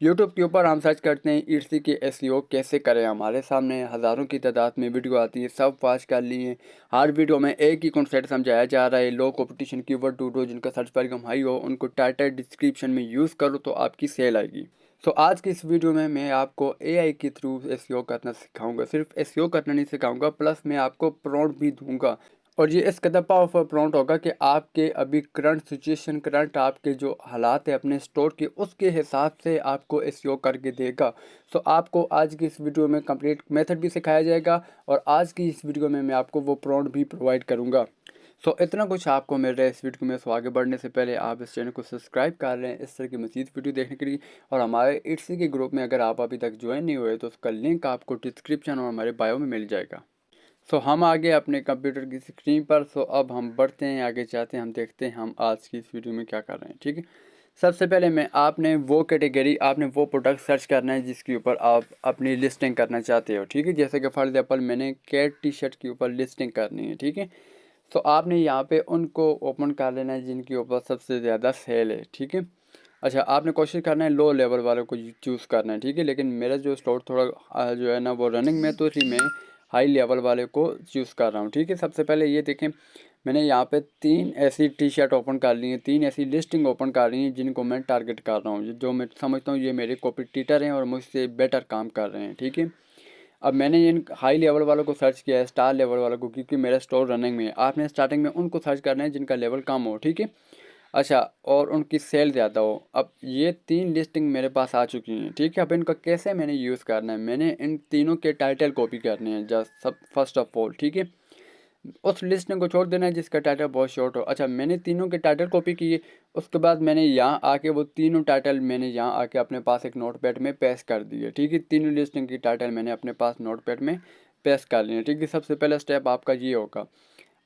YouTube के ऊपर हम सर्च करते हैं ईडसी के एसईओ कैसे करें। हमारे सामने हज़ारों की तादाद में वीडियो आती है, सब वॉच कर ली हैं। हर वीडियो में एक ही कॉन्सेप्ट समझाया जा रहा है, लो कंपटीशन कीवर्ड ढूंढो जिनका सर्च वैल्यू हाई हो, उनको टाइटल डिस्क्रिप्शन में यूज़ करो तो आपकी सेल आएगी। तो आज की इस वीडियो में मैं आपको एआई के थ्रू एसईओ करना सिखाऊंगा। सिर्फ एसईओ करना नहीं सिखाऊंगा, प्लस मैं आपको प्रॉम्प्ट भी दूंगा। और ये इस कदर पावरफुल प्रॉम्प्ट होगा कि आपके अभी करंट सिचुएशन, करंट आपके जो हालात है अपने स्टोर के, उसके हिसाब से आपको एसईओ करके देगा। सो आपको आज की इस वीडियो में कंप्लीट मेथड भी सिखाया जाएगा और आज की इस वीडियो में मैं आपको वो प्रॉम्प्ट भी प्रोवाइड करूँगा। सो इतना कुछ आपको मिल रहा है इस वीडियो में। सो आगे बढ़ने से पहले आप इस चैनल को सब्सक्राइब कर लें इस तरह की मज़ीद वीडियो देखने के लिए। और हमारे इट्सी के ग्रुप में अगर आप अभी तक ज्वाइन नहीं हुए तो उसका लिंक आपको डिस्क्रिप्शन और हमारे बायो में मिल जाएगा। सो हम आगे अपने कंप्यूटर की स्क्रीन पर। सो अब हम बढ़ते हैं, आगे जाते हैं, हम देखते हैं हम आज की इस वीडियो में क्या कर रहे हैं। ठीक है, सबसे पहले मैं आपने वो कैटेगरी, आपने वो प्रोडक्ट सर्च करना है जिसके ऊपर आप अपनी लिस्टिंग करना चाहते हो। ठीक है, जैसे कि फॉर एग्जांपल मैंने कैट टी शर्ट के ऊपर लिस्टिंग करनी है। ठीक है, तो आपने यहाँ पे उनको ओपन कर लेना है जिनके ऊपर सबसे ज़्यादा सेल है। ठीक है, अच्छा, आपने कोशिश करना है लो लेवल वालों को चूज़ करना है। ठीक है, लेकिन मेरा जो स्टोर थोड़ा जो है ना वो रनिंग में, तो इसलिए मैं हाई लेवल वाले को चूज़ कर रहा हूँ। ठीक है, सबसे पहले ये देखें, मैंने यहाँ पे 3 ऐसी टी शर्ट ओपन कर ली हैं, 3 ऐसी लिस्टिंग ओपन कर ली हैं जिनको मैं टारगेट कर रहा हूँ, जो मैं समझता हूँ ये मेरे कॉम्पिटिटर हैं और मुझसे बेटर काम कर रहे हैं। ठीक है, अब मैंने इन हाई लेवल वालों को सर्च किया है, स्टार लेवल वालों को, क्योंकि मेरा स्टोर रनिंग में है। आपने स्टार्टिंग में उनको सर्च करना है जिनका लेवल कम हो। ठीक है, अच्छा, और उनकी सेल ज़्यादा हो। अब ये 3 लिस्टिंग मेरे पास आ चुकी हैं। ठीक है, अब इनका कैसे मैंने यूज़ करना है, मैंने इन तीनों के टाइटल कॉपी करने हैं जस्ट सब फर्स्ट ऑफ ऑल। ठीक है, उस लिस्टिंग को छोड़ देना है जिसका टाइटल बहुत शॉर्ट हो। अच्छा, मैंने तीनों के टाइटल कॉपी किए, उसके बाद मैंने यहाँ आके वो तीनों टाइटल मैंने यहाँ आके अपने पास एक नोटपैड में पेस्ट कर दिए। ठीक है, तीनों लिस्टिंग की टाइटल मैंने अपने पास नोटपैड में पेस्ट कर लिए। ठीक है, सबसे पहला स्टेप आपका ये होगा।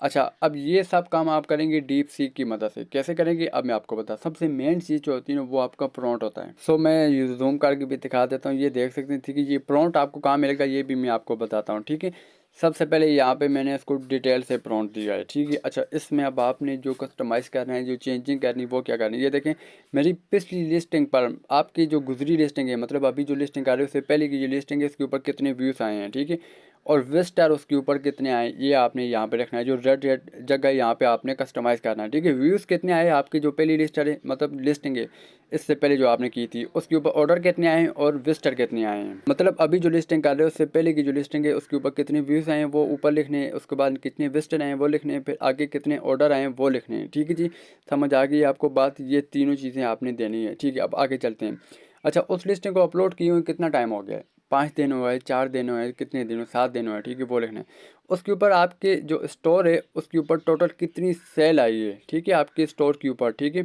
अच्छा, अब ये सब काम आप करेंगे डीप सीक की मदद से। कैसे करेंगे अब मैं आपको बता, सबसे मेन चीज़ जो होती है ना वो आपका प्रॉम्प्ट होता है। सो मैं जूम करके भी दिखा देता हूँ, ये देख सकते हैं। ठीक है, ये प्रॉम्प्ट आपको कहाँ मिलेगा ये भी मैं आपको बताता हूँ। ठीक है, सबसे पहले यहाँ पे मैंने इसको डिटेल से प्रॉम्प्ट दिया है। ठीक है, अच्छा, इसमें अब आपने जो कस्टमाइज़ करना है, जो चेंजिंग करनी है, वो क्या करनी है, ये देखें मेरी पिछली लिस्टिंग पर आपकी जो गुजरी लिस्टिंग है, मतलब अभी जो लिस्टिंग कर रही है उससे पहले की जो लिस्टिंग है इसके ऊपर कितने व्यूज़ आए हैं। ठीक है, और विजिटर उसके ऊपर कितने आए ये आपने यहाँ पे रखना है। जो रेड रेड जगह यहाँ पे आपने कस्टमाइज़ करना है। ठीक है, व्यूज़ कितने आए आपकी जो पहली लिस्ट है, मतलब लिस्टिंग है इससे पहले जो आपने की थी, उसके ऊपर ऑर्डर कितने आए हैं और विजिटर कितने आए हैं। मतलब अभी जो लिस्टिंग कर रहे हो उससे पहले की जो लिस्टिंग है उसके ऊपर कितने व्यूज़ आए हैं वो ऊपर लिखने हैं, उसके बाद कितने विजिटर आए हैं वो लिखने हैं, फिर आगे कितने ऑर्डर आए हैं वो लिखने हैं। ठीक है जी, समझ आ गई आपको बात, ये तीनों चीज़ें आपने देनी है। ठीक है, अब आगे चलते हैं। अच्छा, उस लिस्टिंग को अपलोड किए हुए कितना टाइम हो गया है, 5 दिन हुआ है, 4 दिन हुआ है, कितने दिन हुए, 7 दिन हुआ है। ठीक है, वो लिखना है। उसके ऊपर आपके जो स्टोर है उसके ऊपर टोटल कितनी सेल आई है। ठीक है, आपके स्टोर के ऊपर। ठीक है,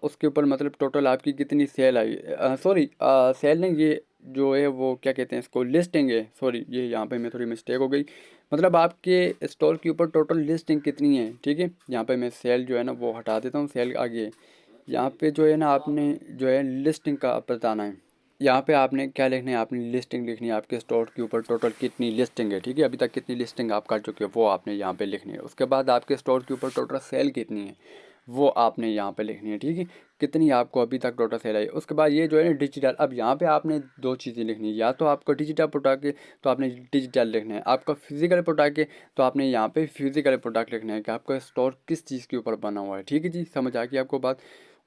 उसके ऊपर मतलब टोटल आपकी कितनी सेल आई, सॉरी सेल नहीं, ये जो है वो क्या कहते हैं इसको, लिस्टिंग है। सॉरी, ये यहाँ पे मैं थोड़ी मिस्टेक हो गई, मतलब आपके स्टोर के ऊपर टोटल लिस्टिंग कितनी है। ठीक है, यहाँ पे मैं सेल जो है ना वो हटा देता हूँ, सेल आगे है। यहाँ पे जो है ना आपने जो है लिस्टिंग का बताना है। यहाँ पे आपने क्या लिखना है, आपने लिस्टिंग लिखनी है, आपके स्टोर के ऊपर टोटल कितनी लिस्टिंग है। ठीक है, अभी तक कितनी लिस्टिंग आप कर चुके हो वो आपने यहाँ पे लिखनी है। उसके बाद आपके स्टोर के ऊपर टोटल सेल कितनी है वो आपने यहाँ पे लिखनी है। ठीक है, कितनी आपको अभी तक टोटल सेल आई। उसके बाद ये जो है ना डिजिटल, अब यहाँ पे आपने दो चीज़ें लिखनी है, या तो आपको डिजिटल प्रोडक्ट है तो आपने डिजिटल लिखना है, आपका फिजिकल प्रोडक्ट है तो आपने यहाँ पे फिजिकल प्रोडक्ट लिखना है कि आपका स्टोर किस चीज़ के ऊपर बना हुआ है। ठीक है जी, समझ आ गई आपको बात।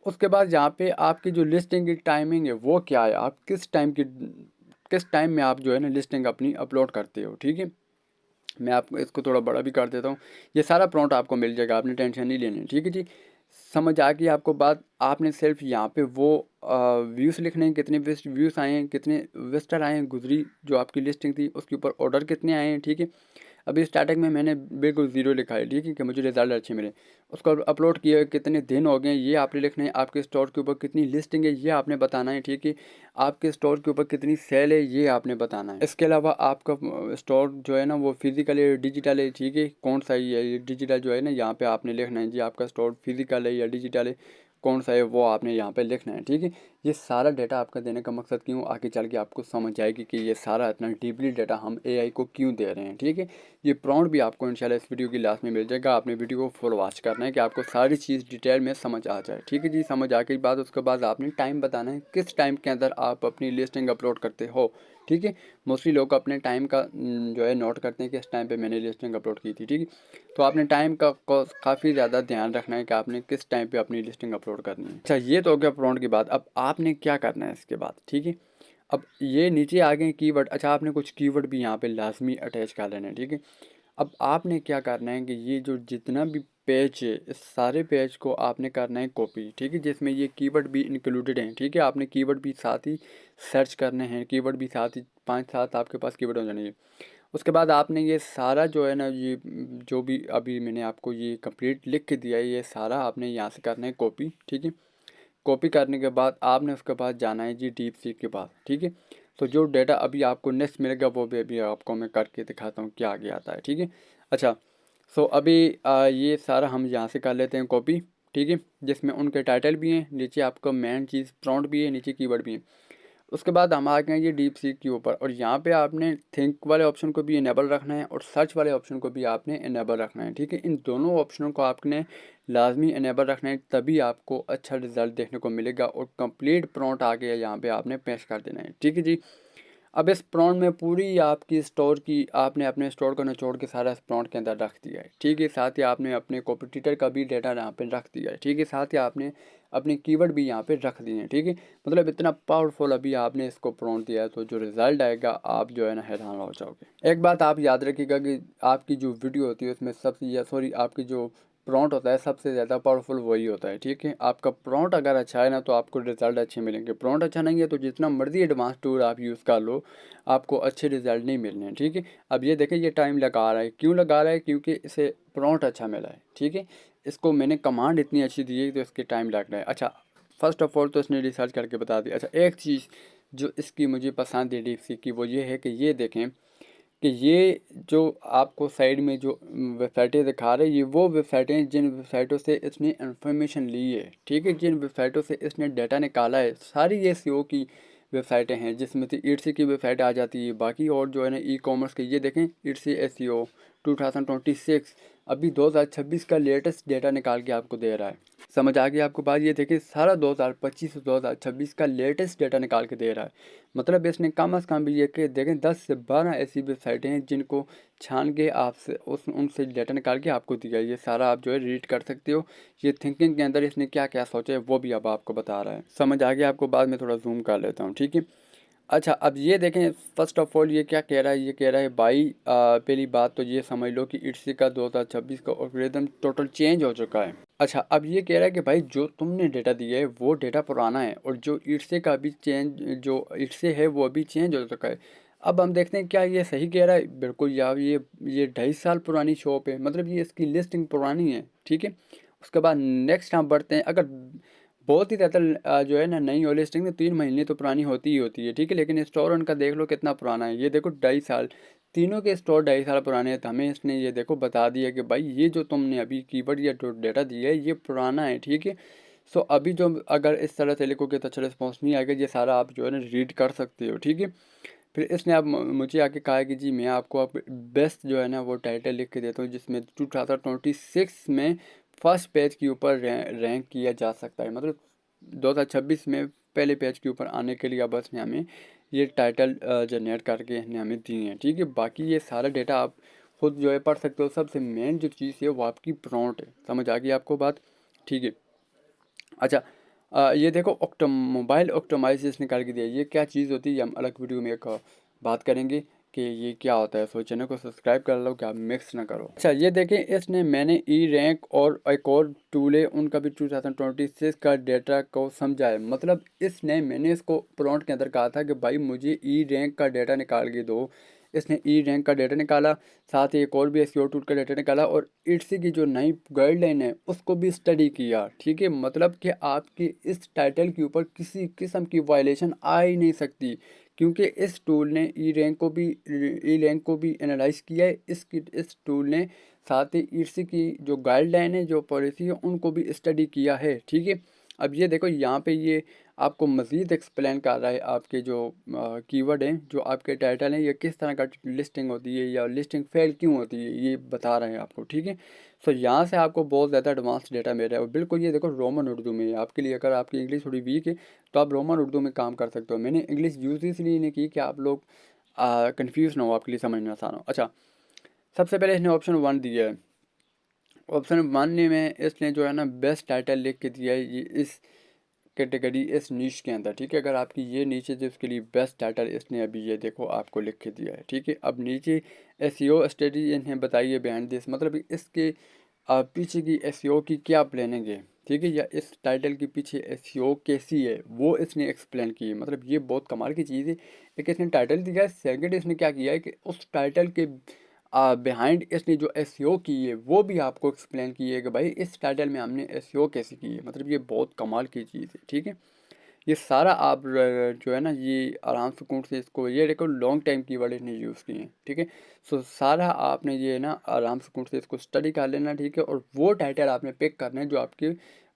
उसके बाद यहाँ पे आपकी जो लिस्टिंग की टाइमिंग है वो क्या है, आप किस टाइम में आप जो है ना लिस्टिंग अपनी अपलोड करते हो। ठीक है, मैं आपको इसको थोड़ा बड़ा भी कर देता हूँ। ये सारा प्रॉम्प्ट आपको मिल जाएगा, आपने टेंशन नहीं लेनी। ठीक है जी, समझ आ गई आपको बात। आपने सिर्फ यहाँ पे वो व्यूज़ लिखने हैं, कितने व्यूज़ आए हैं, कितने विजिटर आए हैं, गुजरी जो आपकी लिस्टिंग थी उसके ऊपर ऑर्डर कितने आए हैं। ठीक है, अभी स्टार्टिंग में मैंने बिल्कुल ज़ीरो लिखा है। ठीक है, कि मुझे रिजल्ट अच्छे मिले। उसको अपलोड किए हुए कितने दिन हो गए ये आपने लिखना है। आपके स्टोर के ऊपर कितनी लिस्टिंग है ये आपने बताना है। ठीक है, आपके स्टोर के ऊपर कितनी सेल है ये आपने बताना है। इसके अलावा आपका स्टोर जो है ना वो फिजिकल है डिजिटल है। ठीक है, कौन सा ही है, ये डिजिटल जो है ना यहाँ पे आपने लिखना है जी, आपका स्टोर फिजिकल है या डिजिटल है, कौन सा है वो आपने यहाँ पे लिखना है। ठीक है, ये सारा डेटा आपका देने का मकसद क्यों, आगे चल के आपको समझ आएगी कि ये सारा इतना डीपली डेटा हम एआई को क्यों दे रहे हैं। ठीक है, ये प्रॉम्प्ट भी आपको इंशाल्लाह इस वीडियो की लास्ट में मिल जाएगा। आपने वीडियो को फुल वॉच करना है कि आपको सारी चीज़ डिटेल में समझ आ जाए। ठीक है जी, समझ आ के बाद उसके बाद आपने टाइम बताना है किस टाइम के अंदर आप अपनी लिस्टिंग अपलोड करते हो। ठीक है, मोस्टली लोग अपने टाइम का जो है नोट करते हैं कि इस टाइम पे मैंने लिस्टिंग अपलोड की थी। ठीक है, तो आपने टाइम का काफ़ी ज़्यादा ध्यान रखना है कि आपने किस टाइम पे अपनी लिस्टिंग अपलोड करनी है। अच्छा, ये तो हो गया प्रॉम्प्ट की बात। अब आपने क्या करना है इसके बाद। ठीक है, अब ये नीचे आ गए कीवर्ड। अच्छा, आपने कुछ कीवर्ड भी यहाँ पे लाजमी अटैच कर लेना है। ठीक है, अब आपने क्या करना है कि ये जो जितना भी पेज है इस सारे पेज को आपने करना है कॉपी। ठीक है, जिसमें ये कीवर्ड भी इंक्लूडेड हैं। ठीक है, आपने कीवर्ड भी साथ ही सर्च करने हैं, कीवर्ड भी साथ ही 5-7 आपके पास कीवर्ड हो जाने चाहिए। उसके बाद आपने ये सारा जो है ना, ये जो भी अभी मैंने आपको ये कंप्लीट लिख के दिया है, ये सारा आपने यहाँ से करना है कॉपी। ठीक है, कॉपी करने के बाद आपने उसके बाद जाना है जी डीप सीक के पास। ठीक है, तो जो डेटा अभी आपको नेक्स्ट मिलेगा वो भी अभी आपको मैं करके दिखाता हूँ क्या आगे आता है। ठीक है, अच्छा, सो अभी ये सारा हम यहाँ से कर लेते हैं कॉपी। ठीक है, जिसमें उनके टाइटल भी हैं, नीचे आपका मेन चीज़ प्रॉम्प्ट भी है, नीचे कीवर्ड भी है। उसके बाद हम आ गए ये डीप सीक के ऊपर, और यहाँ पे आपने थिंक वाले ऑप्शन को भी इनेबल रखना है और सर्च वाले ऑप्शन को भी आपने इनेबल रखना है। ठीक है, इन दोनों ऑप्शनों को आपने लाजमी इनेबल रखना है, तभी आपको अच्छा रिजल्ट देखने को मिलेगा और कंप्लीट प्रॉम्प्ट आ गया यहाँ पे आपने पेश कर देना है। ठीक है जी, अब इस प्रॉम्प्ट में पूरी आपकी स्टोर की आपने अपने स्टोर को निचोड़ के सारा इस प्रॉम्प्ट के अंदर रख दिया है। ठीक है, साथ ही आपने अपने कॉम्पिटिटर का भी डेटा यहाँ पे रख दिया है। ठीक है, साथ ही आपने अपने कीवर्ड भी यहाँ पे रख दिए हैं। ठीक है, मतलब इतना पावरफुल अभी आपने इसको प्रॉम्प्ट दिया है, तो जो रिजल्ट आएगा आप जो है ना हैरान हो जाओगे। एक बात आप याद रखिएगा कि आपकी जो वीडियो होती है उसमें सबसे सॉरी आपकी जो प्रॉम्प्ट होता है सबसे ज़्यादा पावरफुल वही होता है। ठीक है, आपका प्रॉम्प्ट अगर अच्छा है ना तो आपको रिजल्ट अच्छे मिलेंगे। प्रॉम्प्ट अच्छा नहीं है तो जितना मर्जी एडवांस टूल आप यूज़ कर लो, आपको अच्छे रिजल्ट नहीं मिलने हैं। ठीक है, अब ये देखें ये टाइम लगा रहा है, क्यों लगा रहा है, क्योंकि इसे प्रॉम्प्ट अच्छा मिला है। ठीक है, इसको मैंने कमांड इतनी अच्छी दी है तो इसके टाइम लग रहा है। अच्छा, फर्स्ट ऑफ ऑल तो इसने रिसर्च करके बता दिया। अच्छा, एक चीज़ जो इसकी मुझे पसंद है डीपसीक की वो ये है कि ये देखें कि ये जो आपको साइड में जो वेबसाइटें दिखा रहे हैं ये वो वेबसाइटें हैं जिन वेबसाइटों से इसने इन्फॉर्मेशन ली है। ठीक है, जिन वेबसाइटों से इसने डाटा निकाला है सारी ये एसईओ की वेबसाइटें हैं, जिसमें से ईटसी की वेबसाइट आ जाती है। बाकी और जो है ना ई कॉमर्स की, ये देखें ईटसी एसईओ 2026 अभी 2026 का लेटेस्ट डेटा निकाल के आपको दे रहा है। समझ आ गई आपको बात। ये देखिए सारा 2025 से 2026 का लेटेस्ट डेटा निकाल के दे रहा है। मतलब इसने कम अज़ कम भी ये कि देखें 10 से 12 ऐसी वेबसाइटें हैं जिनको छान के आपसे उनसे डेटा निकाल के आपको दिया। ये सारा आप जो है रीड कर सकते हो। ये थिंकिंग के अंदर इसने क्या क्या सोचा है वो भी अब आपको बता रहा है। समझ आ गया आपको। बाद में थोड़ा जूम कर लेता हूँ। ठीक है, अच्छा, अब ये देखें फर्स्ट ऑफ ऑल ये क्या कह रहा है, ये कह रहा है भाई पहली बात तो ये समझ लो कि इट्सी का 2026 का एल्गोरिथम टोटल चेंज हो चुका है। अच्छा, अब ये कह रहा है कि भाई जो तुमने डेटा दिया है वो डेटा पुराना है और जो इट्से का भी चेंज जो इट्से है वो अभी चेंज हो चुका है। अब हम देखते हैं क्या ये सही कह रहा है। बिल्कुल यार, ये 2.5 साल पुरानी शॉप है, मतलब ये इसकी लिस्टिंग पुरानी है। ठीक है, उसके बाद नेक्स्ट हम बढ़ते हैं। अगर बहुत ही ज़्यादा जो है ना नई हो लिस्टिंग में 3 महीने तो पुरानी होती ही होती है। ठीक है, लेकिन स्टोर उनका देख लो कितना पुराना है। ये देखो 2.5 साल, तीनों के स्टोर 2.5 साल पुराने हैं। तो हमें इसने ये देखो बता दिया कि भाई ये जो तुमने अभी कीवर्ड या जो डेटा दिया है ये पुराना है। ठीक है, सो अभी जो अगर इस तरह से लिखोगे तो अच्छा रिस्पॉन्स नहीं आएगा। ये सारा आप जो है ना रीड कर सकते हो। ठीक है, फिर इसने अब मुझे आके कहा है कि जी मैं आपको अब बेस्ट जो है ना वो टाइटल लिख के देता हूँ जिसमें 2026 में फर्स्ट पेज के ऊपर रैंक किया जा सकता है। मतलब 2026 में पहले पेज के ऊपर आने के लिए अब इसने हमें ये टाइटल जनरेट करके इसने हमें दिए हैं। ठीक है, बाकी ये सारा डेटा आप खुद जो है पढ़ सकते हो। सबसे मेन जो चीज़ है वो आपकी प्रॉम्प्ट है। समझ आ गई आपको बात। ठीक है, अच्छा, ये देखो मोबाइल ऑप्टिमाइजेशन करके दिया। ये क्या चीज़ होती है ये हम अलग वीडियो में एक बात करेंगे कि ये क्या होता है। सो चैनल को सब्सक्राइब कर लो, क्या मिक्स ना करो। अच्छा, ये देखें इसने मैंने ई रैंक और एक और टूल है उनका भी 2026 का डेटा को समझा है। मतलब इसने मैंने इसको प्रॉम्प्ट के अंदर कहा था कि भाई मुझे ई रैंक का डेटा निकाल के दो। इसने ई रैंक का डेटा निकाला, साथ ही एक और भी एसईओ टूल का डेटा निकाला और इट्सी की जो नई गाइडलाइन है उसको भी स्टडी किया। ठीक है, मतलब कि आपकी इस टाइटल के ऊपर किसी किस्म की वायलेशन आ ही नहीं सकती, क्योंकि इस टूल ने ई रैंक को भी एनालाइज किया है। इस टूल ने साथ ही इट्सी की जो गाइडलाइन है जो पॉलिसी है उनको भी स्टडी किया है। ठीक है, अब ये देखो यहाँ पे ये आपको मज़ीद एक्सप्लेन कर रहा है आपके जो कीवर्ड हैं, जो आपके टाइटल हैं, या किस तरह का लिस्टिंग होती है या लिस्टिंग फेल क्यों होती है, ये बता रहे हैं आपको, ठीक है। सो यहाँ से आपको बहुत ज़्यादा एडवांस डेटा मिल रहा है, और बिल्कुल ये देखो रोमन उर्दू में है आपके लिए। अगर आपकी इंग्लिश थोड़ी वीक है तो आप रोमन उर्दू में काम कर सकते हो। मैंने इंग्लिश यूज़ इसलिए नहीं की कि आप लोग कन्फ्यूज़ ना हो, आपके लिए समझना आसान हो। अच्छा, सबसे पहले इसने ऑप्शन 1 दिया है। ऑप्शन 1 में इसने जो है ना बेस्ट टाइटल लिख के दिया है, ये इस कैटेगरी इस नीश के अंदर, ठीक है। अगर आपकी ये नीचे जो उसके लिए बेस्ट टाइटल इसने अभी ये देखो आपको लिख के दिया है, ठीक है। अब नीचे एसईओ स्ट्रेटजी इन्हें बताइए बिहाइंड दिस, मतलब इसके पीछे की एसईओ की क्या प्लानिंग है, ठीक है, या इस टाइटल के पीछे एसईओ कैसी है वो इसने एक्सप्लेन की है। मतलब ये बहुत कमाल की चीज़ है। एक इसने टाइटल दिया है, सेकंड इसने क्या किया है कि उस टाइटल के बिहाइंड इसने जो एसईओ की है वो भी आपको एक्सप्लेन की है कि भाई इस टाइटल में हमने एसईओ कैसे की है। मतलब ये बहुत कमाल की चीज़ है, ठीक है। ये सारा आप जो है ना ये आराम सुकून से इसको, ये देखो लॉन्ग टाइम कीवर्ड इसने यूज़ किए हैं, ठीक है। सो सारा आपने ये ना आराम सुकून से इसको स्टडी कर लेना, ठीक है, और वो टाइटल आपने पिक करना है जो आपके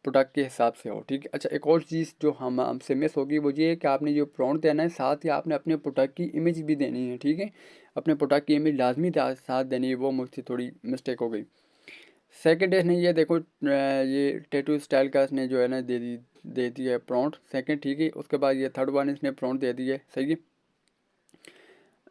प्रोडक्ट के हिसाब से हो, ठीक है। अच्छा, एक और चीज़ जो हमसे मिस होगी वो ये है कि आपने जो प्रॉम्प्ट देना है, साथ ही आपने अपने प्रोडक्ट की इमेज भी देनी है, ठीक है। अपने प्रोडक्ट की इमेज लाजमी साथ देनी है, वो मुझसे थोड़ी मिस्टेक हो गई। सेकंड इसने ये देखो ये टैटू स्टाइल का इसने जो है ना दे दी है प्रॉम्प्ट, सेकंड, ठीक है। उसके बाद ये थर्ड वन इसने प्रॉम्प्ट दे दी है, सही है।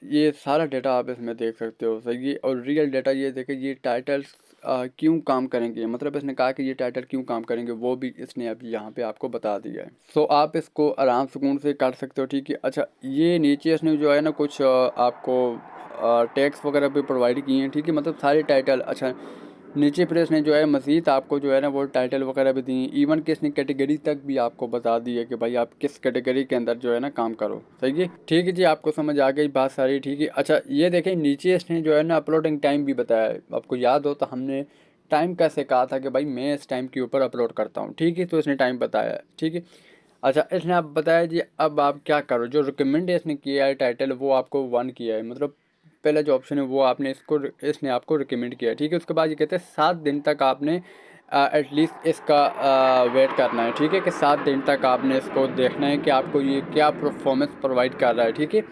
ये सारा डेटा आप इसमें देख सकते हो, सही है। और रियल डेटा ये देखे, ये टाइटल्स क्यों काम करेंगे, मतलब इसने कहा कि ये टाइटल क्यों काम करेंगे वो भी इसने अभी यहाँ पे आपको बता दिया है। सो आप इसको आराम सुकून से कर सकते हो, ठीक है। अच्छा, ये नीचे इसने जो है ना कुछ आपको टैग्स वगैरह भी प्रोवाइड किए हैं, ठीक है, मतलब सारे टाइटल। अच्छा, नीचे फिर इसने जो है मज़ीद आपको जो है ना वो टाइटल वगैरह भी दी, इवन कि इसने कैटेगरी तक भी आपको बता दी है कि भाई आप किस कैटेगरी के अंदर जो है ना काम करो, सही है, ठीक है जी। आपको समझ आ गई बात सारी, ठीक है। अच्छा, ये देखें नीचे इसने जो है ना अपलोडिंग टाइम भी बताया है। आपको याद हो तो हमने टाइम कैसे कहा था कि भाई मैं इस टाइम के ऊपर अपलोड करता हूँ, ठीक है, तो इसने टाइम बताया है, ठीक है। अच्छा, इसने आप बताया जी अब आप क्या करो, जो रिकमेंड इसने किया है टाइटल वो आपको 1 किया है, मतलब पहला जो ऑप्शन है वो आपने इसने आपको रिकमेंड किया है, ठीक है। उसके बाद ये कहते हैं 7 दिन तक आपने एटलीस्ट इसका वेट करना है, ठीक है, कि 7 दिन तक आपने इसको देखना है कि आपको ये क्या परफॉर्मेंस प्रोवाइड कर रहा है, ठीक है।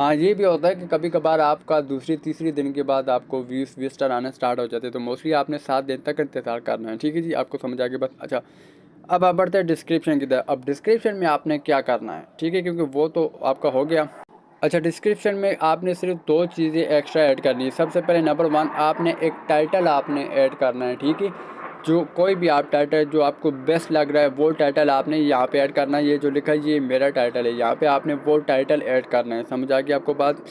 हाँ, ये भी होता है कि कभी कभार आपका दूसरी तीसरी दिन के बाद आपको व्यूज़ विजिटर आना स्टार्ट हो जाते हैं, तो मोस्टली आपने 7 दिन तक इंतज़ार करना है, ठीक है जी। आपको समझ आ गई बस। अच्छा, अब आप बढ़ते हैं डिस्क्रिप्शन की तरफ। अब डिस्क्रिप्शन में आपने क्या करना है, ठीक है, क्योंकि वो तो आपका हो गया। अच्छा, डिस्क्रिप्शन में आपने सिर्फ 2 चीज़ें एक्स्ट्रा ऐड करनी है। सबसे पहले नंबर 1 आपने एक टाइटल आपने ऐड करना है, ठीक है। जो कोई भी आप टाइटल जो आपको बेस्ट लग रहा है वो टाइटल आपने यहाँ पे ऐड करना है। ये जो लिखा है ये मेरा टाइटल है, यहाँ पे आपने वो टाइटल ऐड करना है। समझ आ गई आपको बात।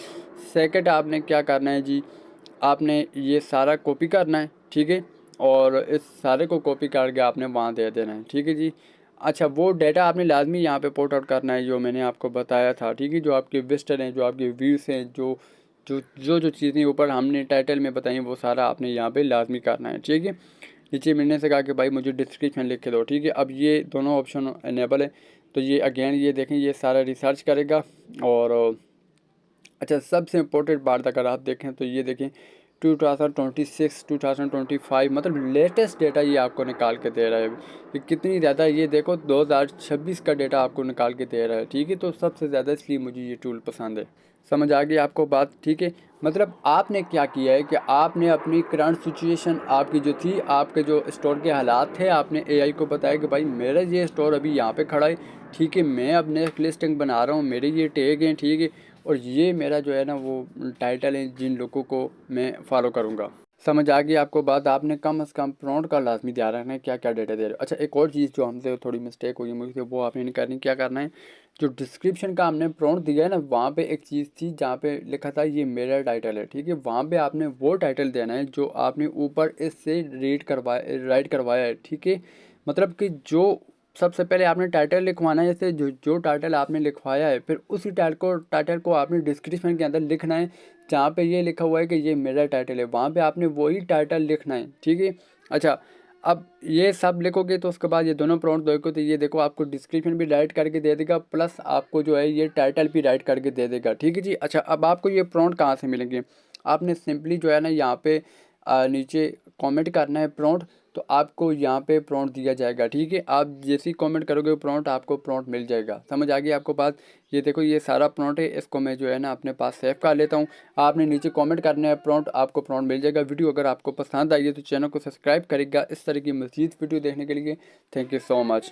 सेकंड आपने क्या करना है जी, आपने ये सारा कॉपी करना है, ठीक है, और इस सारे को कॉपी करके आपने वहाँ दे देना है, ठीक है जी। अच्छा, वो डेटा आपने लाजमी यहाँ पे पोर्ट आउट करना है जो मैंने आपको बताया था, ठीक है। जो आपके विजिटर हैं, जो आपके व्यूज़ हैं, जो चीज़ें ऊपर हमने टाइटल में बताई वो सारा आपने यहाँ पे लाजमी करना है, ठीक है। नीचे मिलने से कहा कि भाई मुझे डिस्क्रिप्शन लिख के दो, ठीक है। अब ये दोनों ऑप्शन इनेबल है, तो ये अगेन ये देखें ये सारा रिसर्च करेगा। और अच्छा, सबसे इम्पोर्टेंट बात अगर आप देखें तो ये देखें 2026 2025 मतलब लेटेस्ट डेटा ये आपको निकाल के दे रहा है। ये कितनी ज़्यादा, ये देखो 2026 का डेटा आपको निकाल के दे रहा है, ठीक है। तो सबसे ज़्यादा इसलिए मुझे ये टूल पसंद है। समझ आ गई आपको बात, ठीक है। मतलब आपने क्या किया है कि आपने अपनी करंट सिचुएशन आपकी जो थी, आपके जो स्टोर के हालात थे, आपने एआई को बताया कि भाई मेरा ये स्टोर अभी यहाँ पे खड़ा है, ठीक है, मैं अब नेक्स्ट लिस्टिंग बना रहा हूँ, मेरे ये टैग हैं, ठीक है, और ये मेरा जो है ना वो टाइटल है जिन लोगों को मैं फॉलो करूँगा। समझ आ गई आपको बात। आपने कम से कम प्रॉम्प्ट का लाजमी ध्यान रखना है क्या क्या डेटा दे रहे हो। अच्छा, एक और चीज़ जो हमसे थोड़ी मिस्टेक हुई मुझसे, वो आपने नहीं करनी। क्या करना है, जो डिस्क्रिप्शन का हमने प्रॉम्प्ट दिया है ना, वहाँ पे एक चीज़ थी जहाँ पे लिखा था ये मेरा टाइटल है, ठीक है। वहाँ पे आपने वो टाइटल देना है जो आपने ऊपर इससे राइट करवाया है, ठीक है। मतलब कि जो सबसे पहले आपने टाइटल लिखवाना है, जैसे जो टाइटल आपने लिखवाया है, फिर उसी टाइटल को आपने डिस्क्रिप्शन के अंदर लिखना है। जहाँ पे ये लिखा हुआ है कि ये मेरा टाइटल है, वहाँ पे आपने वही टाइटल लिखना है, ठीक है। अच्छा, अब ये सब लिखोगे तो उसके बाद ये दोनों प्रॉम्प्ट देखो तो ये देखो आपको डिस्क्रिप्शन भी राइट करके दे देगा, प्लस आपको जो है ये टाइटल भी राइट करके दे देगा, ठीक है जी। अच्छा, अब आपको ये प्रॉम्प्ट कहाँ से मिलेंगे, आपने सिंपली जो है ना यहाँ पे नीचे कमेंट करना है प्रॉम्प्ट, तो आपको यहाँ पे प्रॉम्प्ट दिया जाएगा। ठीक है, आप जैसे ही कमेंट करोगे प्रॉम्प्ट आपको प्रॉम्प्ट मिल जाएगा। समझ आ गई आपको बात। ये देखो ये सारा प्रॉम्प्ट है, इसको मैं जो है ना अपने पास सेव कर लेता हूँ। आपने नीचे कमेंट करना है प्रॉम्प्ट, आपको प्रॉम्प्ट मिल जाएगा। वीडियो अगर आपको पसंद आई है तो चैनल को सब्सक्राइब करेगा इस तरह की मज़ीद वीडियो देखने के लिए। Thank you so much.